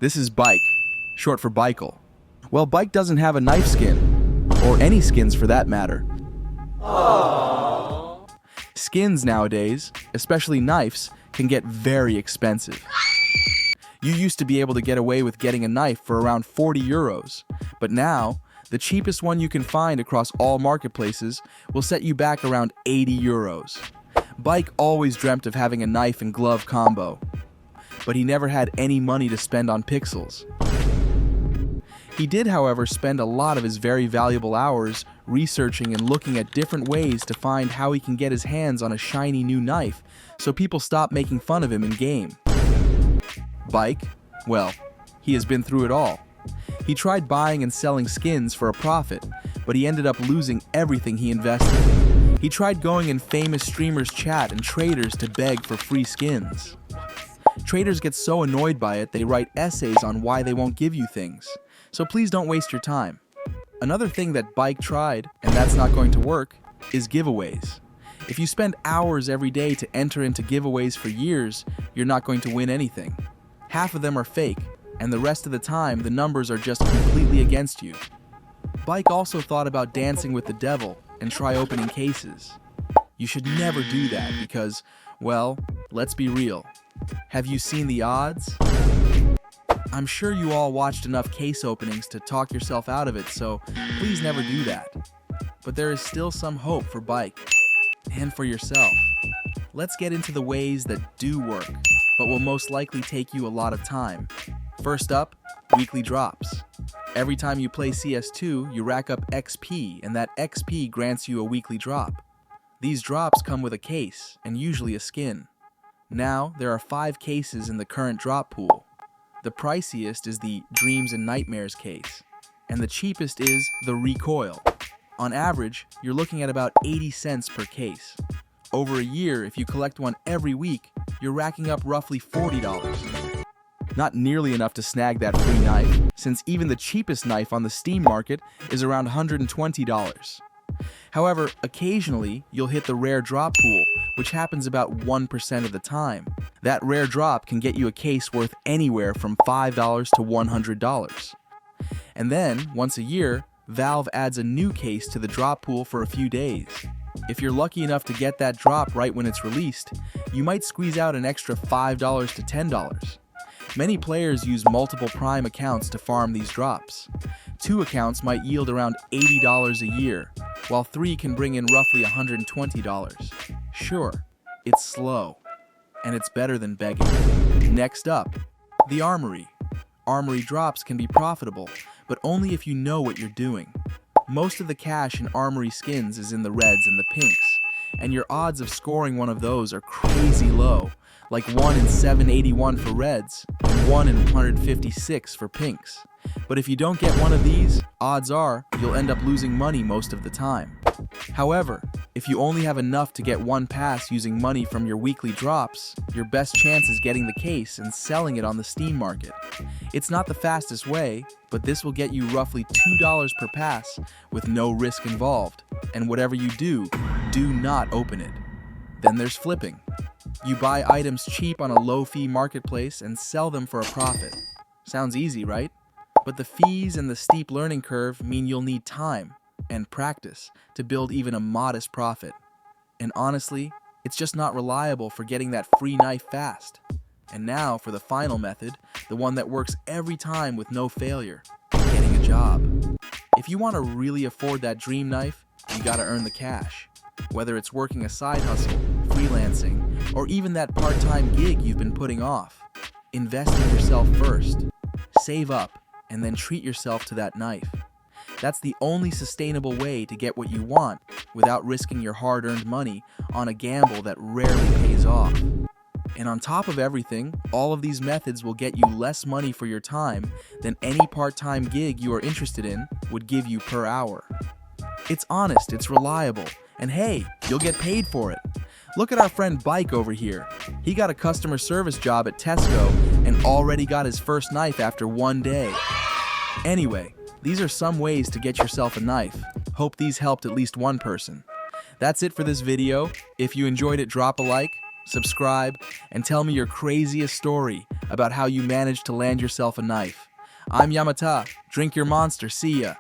This is Bike, short for Bikel. Well, Bike doesn't have a knife skin, or any skins for that matter. Aww. Skins nowadays, especially knives, can get very expensive. You used to be able to get away with getting a knife for around 40 euros, but now, the cheapest one you can find across all marketplaces will set you back around 80 euros. Bike always dreamt of having a knife and glove combo, but he never had any money to spend on pixels. He did, however, spend a lot of his very valuable hours researching and looking at different ways to find how he can get his hands on a shiny new knife so people stop making fun of him in-game. Bike, well, he has been through it all. He tried buying and selling skins for a profit, but he ended up losing everything he invested. He tried going in famous streamers' chat and traders to beg for free skins. Traders get so annoyed by it they write essays on why they won't give you things. So please don't waste your time. Another thing that Bike tried, and that's not going to work, is giveaways. If you spend hours every day to enter into giveaways for years, you're not going to win anything. Half of them are fake, and the rest of the time the numbers are just completely against you. Bike also thought about dancing with the devil and try opening cases. You should never do that because, well, let's be real. Have you seen the odds? I'm sure you all watched enough case openings to talk yourself out of it, so please never do that. But there is still some hope for Bike, and for yourself. Let's get into the ways that do work, but will most likely take you a lot of time. First up, weekly drops. Every time you play CS2, you rack up XP, and that XP grants you a weekly drop. These drops come with a case, and usually a skin. Now, there are 5 cases in the current drop pool. The priciest is the Dreams and Nightmares case, and the cheapest is the Recoil. On average, you're looking at about 80 cents per case. Over a year, if you collect one every week, you're racking up roughly $40. Not nearly enough to snag that free knife, since even the cheapest knife on the Steam market is around $120. However, occasionally, you'll hit the rare drop pool, which happens about 1% of the time. That rare drop can get you a case worth anywhere from $5 to $100. And then, once a year, Valve adds a new case to the drop pool for a few days. If you're lucky enough to get that drop right when it's released, you might squeeze out an extra $5 to $10. Many players use multiple Prime accounts to farm these drops. 2 accounts might yield around $80 a year, while 3 can bring in roughly $120. Sure, it's slow, and it's better than begging. Next up, the Armory. Armory drops can be profitable, but only if you know what you're doing. Most of the cash in Armory skins is in the reds and the pinks, and your odds of scoring one of those are crazy low, like 1 in 781 for reds and 1 in 156 for pinks. But if you don't get one of these, odds are you'll end up losing money most of the time. However, if you only have enough to get one pass using money from your weekly drops, your best chance is getting the case and selling it on the Steam market. It's not the fastest way, but this will get you roughly $2 per pass with no risk involved. And whatever you do not open it. Then there's flipping. You buy items cheap on a low-fee marketplace and sell them for a profit. Sounds easy, right? But the fees and the steep learning curve mean you'll need time and practice to build even a modest profit. And honestly, it's just not reliable for getting that free knife fast. And now for the final method, the one that works every time with no failure, getting a job. If you want to really afford that dream knife, you gotta earn the cash. Whether it's working a side hustle, freelancing, or even that part-time gig you've been putting off, invest in yourself first. Save up, and then treat yourself to that knife. That's the only sustainable way to get what you want without risking your hard-earned money on a gamble that rarely pays off. And on top of everything, all of these methods will get you less money for your time than any part-time gig you are interested in would give you per hour. It's honest, it's reliable, and hey, you'll get paid for it. Look at our friend Bike over here. He got a customer service job at Tesco and already got his first knife after 1 day. Anyway, these are some ways to get yourself a knife. Hope these helped at least one person. That's it for this video. If you enjoyed it, drop a like, subscribe, and tell me your craziest story about how you managed to land yourself a knife. I'm Yamata. Drink your monster. See ya.